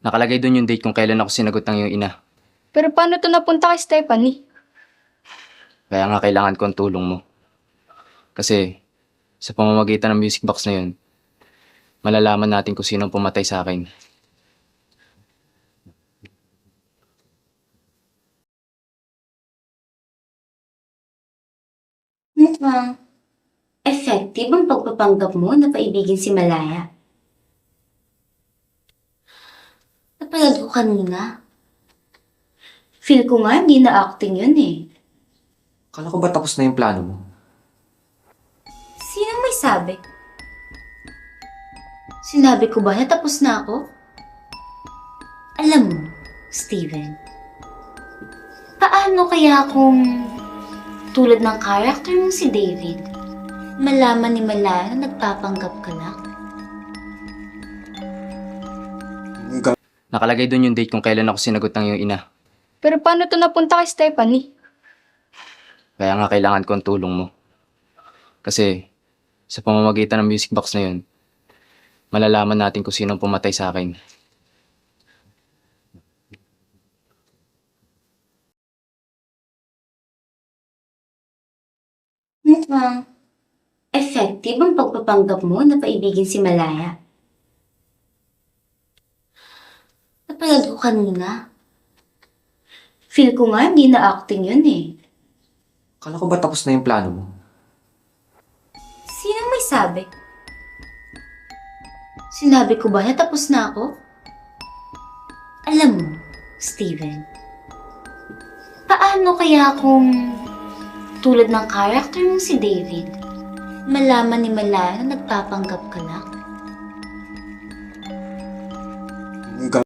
Nakalagay doon yung date kung kailan ako sinagot ng iyong ina. Pero paano to napunta kay Stephanie? Kaya nga kailangan ko ang tulong mo. Kasi sa pamamagitan ng music box na yun, malalaman natin kung sino ang pumatay sa akin. Mukhang effective ang pagpapanggap mo na paibigin si Malaya. Napanood ko kanina. Feel ko nga hindi na acting yun eh. Kala ko ba tapos na yung plano mo? Sino may sabi? Sinabi ko ba na tapos na ako? Alam mo, Steven, paano kaya kung tulad ng character mong si David, malaman ni Malaya na nagpapanggap ka lang? Nakalagay doon yung date kung kailan ako sinagot ng iyong ina. Pero paano to napunta kay Stephanie? Kaya nga kailangan ko ang tulong mo. Kasi sa pamamagitan ng music box na yun, malalaman natin kung sino ang pumatay sa akin. Mukhang effective ang pagpapanggap mo na paibigin si Malaya. Napanood ko kanina. Feel ko nga hindi na acting yun eh. Kala ko ba tapos na yung plano mo? Sino may sabi? Sinabi ko ba na tapos na ako? Alam mo, Steven, paano kaya kung tulad ng character mong si David, malaman ni Malaya na nagpapanggap ka lang?